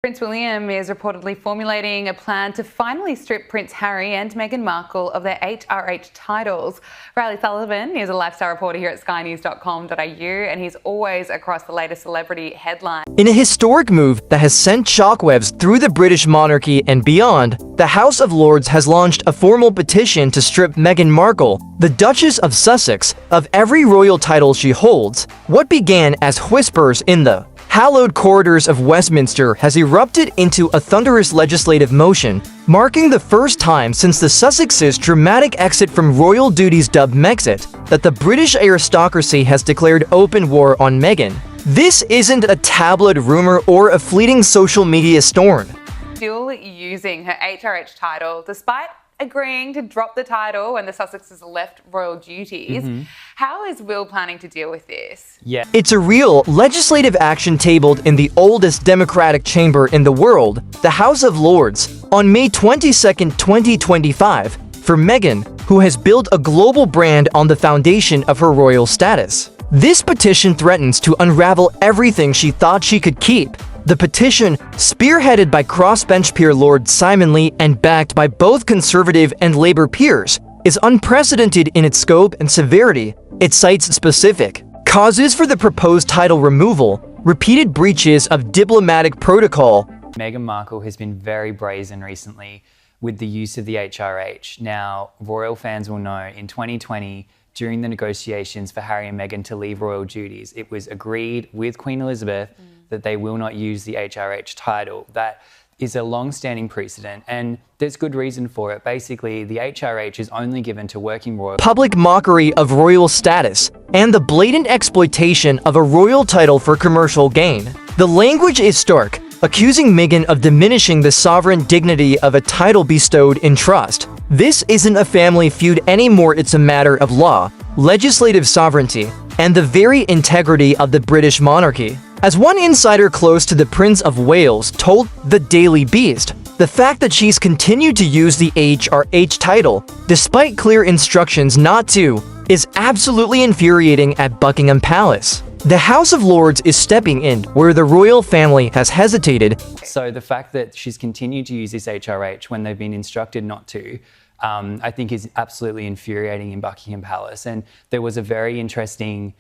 Prince William is reportedly formulating a plan to finally strip Prince Harry and Meghan Markle of their HRH titles. Riley Sullivan is a lifestyle reporter here at skynews.com.au, and he's always across the latest celebrity headlines. In a historic move that has sent shockwaves through the British monarchy and beyond, the House of Lords has launched a formal petition to strip Meghan Markle, the Duchess of Sussex, of every royal title she holds. What began as whispers in the hallowed corridors of Westminster has erupted into a thunderous legislative motion, marking the first time since the Sussexes' dramatic exit from royal duties dubbed Megxit that the British aristocracy has declared open war on Meghan. This isn't a tabloid rumor or a fleeting social media storm. Still using her HRH title despite agreeing to drop the title when the Sussexes left royal duties. How is Will planning to deal with this? It's a real legislative action tabled in the oldest democratic chamber in the world, the House of Lords, on May 22, 2025, for Meghan, who has built a global brand on the foundation of her royal status. This petition threatens to unravel everything she thought she could keep. The petition, spearheaded by crossbench peer Lord Simon Lee and backed by both Conservative and Labour peers, is unprecedented in its scope and severity. It cites specific causes for the proposed title removal, repeated breaches of diplomatic protocol. Meghan Markle has been very brazen recently with the use of the HRH. Now, royal fans will know in 2020, during the negotiations for Harry and Meghan to leave royal duties, it was agreed with Queen Elizabeth that they will not use the HRH title. That is a long-standing precedent, and there's good reason for it. Basically, the HRH is only given to working royals. Public mockery of royal status and the blatant exploitation of a royal title for commercial gain. The language is stark, accusing Meghan of diminishing the sovereign dignity of a title bestowed in trust. This isn't a family feud anymore, it's a matter of law, legislative sovereignty, and the very integrity of the British monarchy. As one insider close to the Prince of Wales told the Daily Beast, the fact that she's continued to use the HRH title, despite clear instructions not to, is absolutely infuriating at Buckingham Palace. The House of Lords is stepping in where the royal family has hesitated. So the fact that she's continued to use this HRH when they've been instructed not to, I think is absolutely infuriating in Buckingham Palace. And there was a very interesting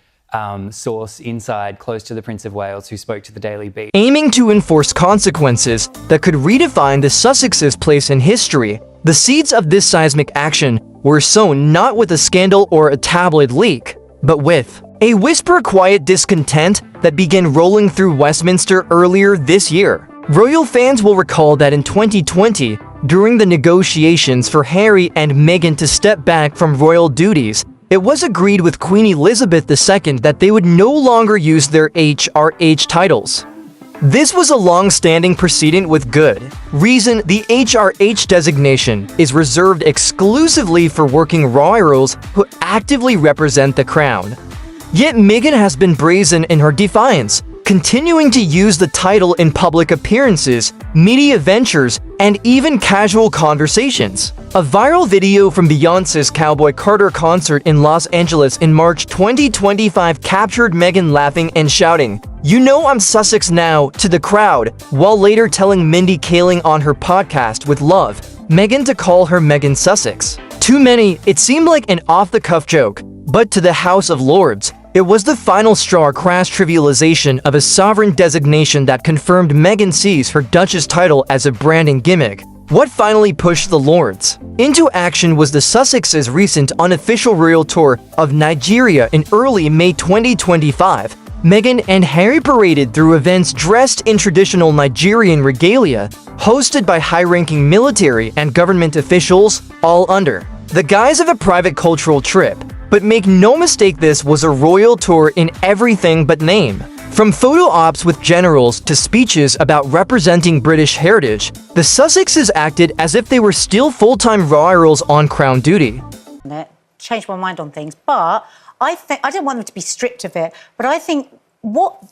source inside close to the Prince of Wales who spoke to the Daily Beast, aiming to enforce consequences that could redefine the Sussexes' place in history. The seeds of this seismic action were sown not with a scandal or a tabloid leak, but with a whisper quiet discontent that began rolling through Westminster earlier this year. Royal fans will recall that in 2020, during the negotiations for Harry and Meghan to step back from royal duties, it was agreed with Queen Elizabeth II that they would no longer use their HRH titles. This was a long-standing precedent with good reason. The HRH designation is reserved exclusively for working royals who actively represent the crown. Yet Meghan has been brazen in her defiance, continuing to use the title in public appearances, media ventures, and even casual conversations. A viral video from Beyoncé's Cowboy Carter concert in Los Angeles in March 2025 captured Meghan laughing and shouting, "You know I'm Sussex now," to the crowd, while later telling Mindy Kaling on her podcast With Love, Meghan to call her Meghan Sussex. To many, it seemed like an off-the-cuff joke, but to the House of Lords, it was the final straw, crass trivialization of a sovereign designation that confirmed Meghan sees her Duchess title as a branding gimmick. What finally pushed the Lords into action was the Sussexes' recent unofficial royal tour of Nigeria in early May 2025. Meghan and Harry paraded through events dressed in traditional Nigerian regalia, hosted by high-ranking military and government officials, all under the guise of a private cultural trip. But make no mistake, this was a royal tour in everything but name. From photo ops with generals to speeches about representing British heritage, the Sussexes acted as if they were still full-time royals on crown duty. Changed my mind on things, but I don't want them to be stripped of it, but I think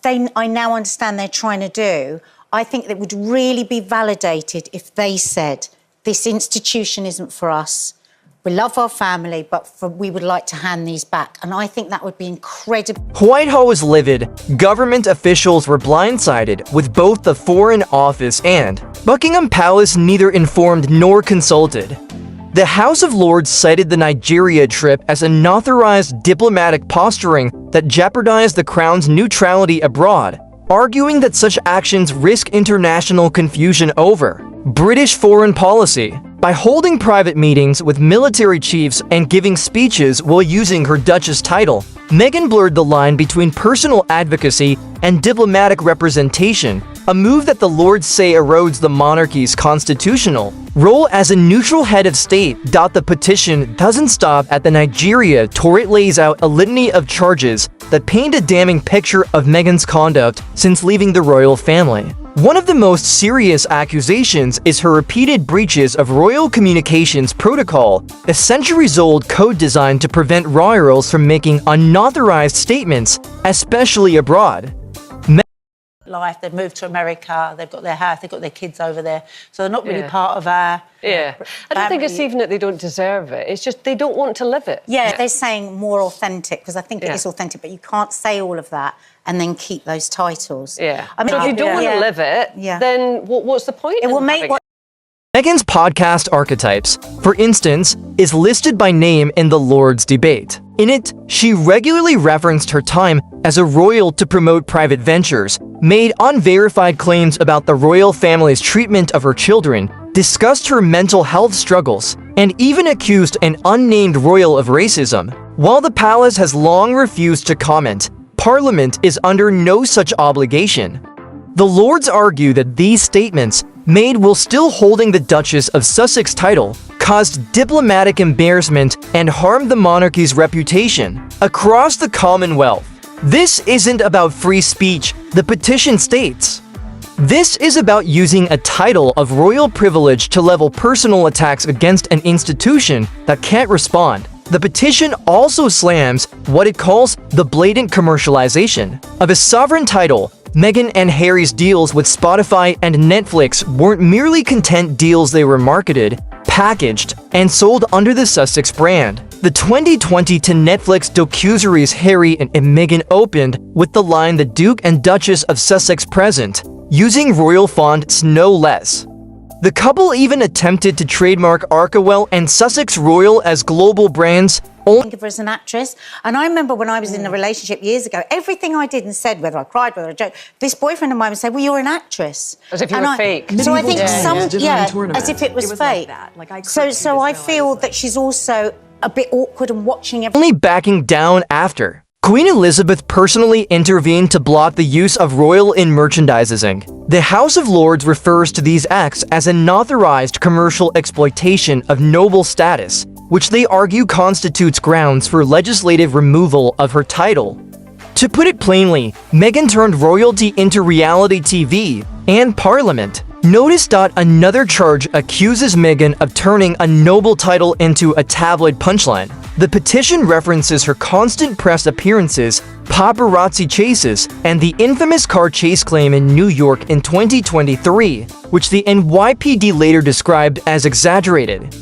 I now understand they're trying to do, I think that would really be validated if they said, this institution isn't for us. we love our family, but we would like to hand these back. And I think that would be incredible. Whitehall was livid. Government officials were blindsided, with both the Foreign Office and Buckingham Palace neither informed nor consulted. The House of Lords cited the Nigeria trip as unauthorized diplomatic posturing that jeopardized the Crown's neutrality abroad, arguing that such actions risk international confusion over British foreign policy. By holding private meetings with military chiefs and giving speeches while using her Duchess title, Meghan blurred the line between personal advocacy and diplomatic representation, a move that the Lords say erodes the monarchy's constitutional role as a neutral head of state. The petition doesn't stop at the Nigeria tour. It lays out a litany of charges that paint a damning picture of Meghan's conduct since leaving the royal family. One of the most serious accusations is her repeated breaches of royal communications protocol, a centuries-old code designed to prevent royals from making unauthorized statements, especially abroad. Life, they've moved to America, they've got their house, they've got their kids over there, so they're not really part of our I don't think it's even that they don't deserve it, it's just they don't want to live it. Yeah, they're saying more authentic, because I think it is authentic, but you can't say all of that and then keep those titles. I mean, So if you don't want to live it, then what's the point? It will make Meghan's podcast Archetypes, for instance, is listed by name in the Lords' debate. In it, she regularly referenced her time as a royal to promote private ventures, made unverified claims about the royal family's treatment of her children, discussed her mental health struggles, and even accused an unnamed royal of racism. While the palace has long refused to comment, Parliament is under no such obligation. The Lords argue that these statements, made while still holding the Duchess of Sussex title, caused diplomatic embarrassment and harmed the monarchy's reputation across the Commonwealth. This isn't about free speech, the petition states. This is about using a title of royal privilege to level personal attacks against an institution that can't respond. The petition also slams what it calls the blatant commercialization of a sovereign title. Meghan and Harry's deals with Spotify and Netflix weren't merely content deals, they were marketed, packaged, and sold under the Sussex brand. The 2020 to Netflix docuseries Harry and Meghan opened with the line "The Duke and Duchess of Sussex present," using royal fonts no less. The couple even attempted to trademark Arkawell and Sussex Royal as global brands. Think of her as an actress. And I remember when I was in a relationship years ago, everything I did and said, whether I cried, whether I joked, this boyfriend of mine would say, well, you're an actress. As if you were fake. So I think as if it was fake. So I feel that she's also a bit awkward and watching everything. Only backing down after Queen Elizabeth personally intervened to block the use of royal in merchandising. The House of Lords refers to these acts as unauthorized commercial exploitation of noble status, which they argue constitutes grounds for legislative removal of her title. To put it plainly, Meghan turned royalty into reality TV and Parliament. Notice that another charge accuses Meghan of turning a noble title into a tabloid punchline. The petition references her constant press appearances, paparazzi chases, and the infamous car chase claim in New York in 2023, which the NYPD later described as exaggerated.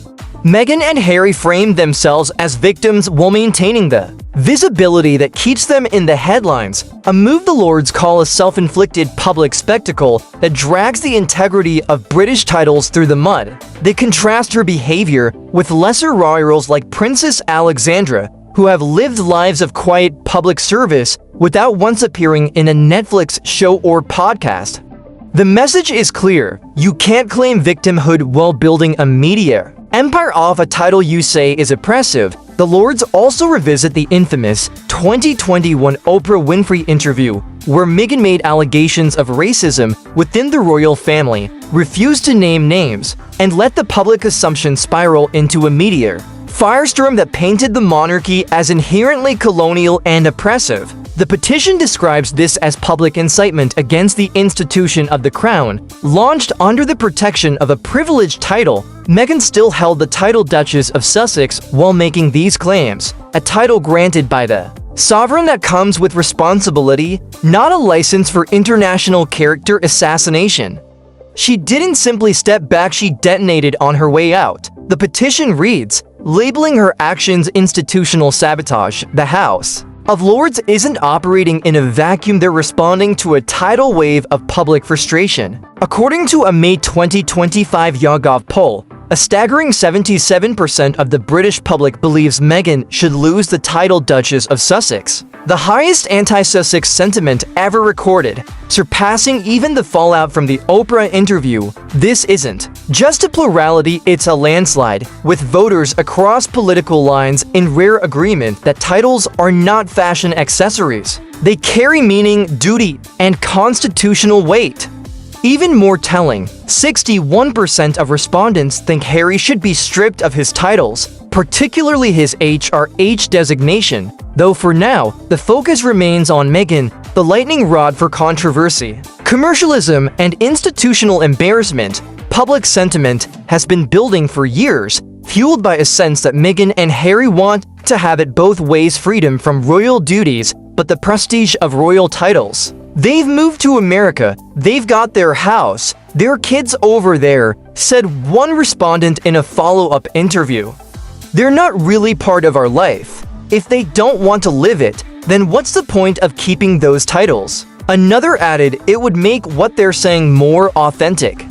Meghan and Harry framed themselves as victims while maintaining the visibility that keeps them in the headlines, a move the Lords call a self-inflicted public spectacle that drags the integrity of British titles through the mud. They contrast her behavior with lesser royals like Princess Alexandra, who have lived lives of quiet public service without once appearing in a Netflix show or podcast. The message is clear: you can't claim victimhood while building a media empire off a title you say is oppressive. The Lords also revisit the infamous 2021 Oprah Winfrey interview, where Meghan made allegations of racism within the royal family, refused to name names, and let the public assumption spiral into a meteor firestorm that painted the monarchy as inherently colonial and oppressive. The petition describes this as public incitement against the institution of the crown, launched under the protection of a privileged title. Meghan still held the title Duchess of Sussex while making these claims, a title granted by the sovereign that comes with responsibility, not a license for international character assassination. She didn't simply step back, she detonated on her way out. The petition reads, labeling her actions institutional sabotage. The House of Lords isn't operating in a vacuum, they're responding to a tidal wave of public frustration. According to a May 2025 YouGov poll, a staggering 77% of the British public believes Meghan should lose the title Duchess of Sussex, the highest anti-Sussex sentiment ever recorded, surpassing even the fallout from the Oprah interview. This isn't just a plurality, it's a landslide, with voters across political lines in rare agreement that titles are not fashion accessories. They carry meaning, duty, and constitutional weight. Even more telling, 61% of respondents think Harry should be stripped of his titles, particularly his HRH designation, though for now, the focus remains on Meghan, the lightning rod for controversy. Commercialism and institutional embarrassment. Public sentiment has been building for years, fueled by a sense that Meghan and Harry want to have it both ways: freedom from royal duties, but the prestige of royal titles. They've moved to America, they've got their house, their kids over there, said one respondent in a follow-up interview. They're not really part of our life. If they don't want to live it, then what's the point of keeping those titles? Another added, it would make what they're saying more authentic.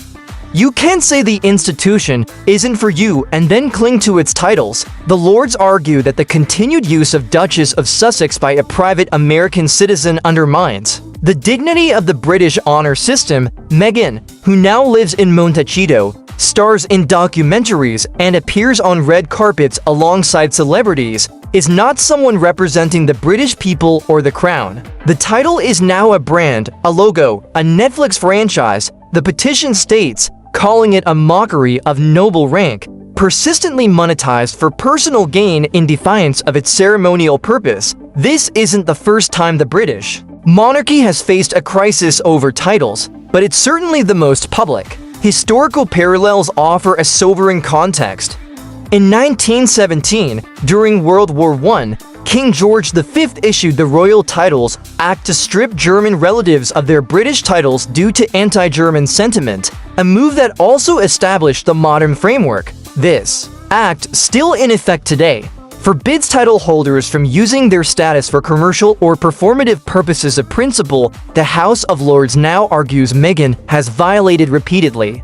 You can't say the institution isn't for you and then cling to its titles. The Lords argue that the continued use of Duchess of Sussex by a private American citizen undermines the dignity of the British honor system. Meghan, who now lives in Montecito, stars in documentaries, and appears on red carpets alongside celebrities, is not someone representing the British people or the crown. The title is now a brand, a logo, a Netflix franchise. The petition states, calling it a mockery of noble rank, persistently monetized for personal gain in defiance of its ceremonial purpose. This isn't the first time the British monarchy has faced a crisis over titles, but it's certainly the most public. Historical parallels offer a sobering context. In 1917, during World War I, King George V issued the Royal Titles Act to strip German relatives of their British titles due to anti-German sentiment, a move that also established the modern framework. This act, still in effect today, forbids title holders from using their status for commercial or performative purposes, a principle the House of Lords now argues Meghan has violated repeatedly.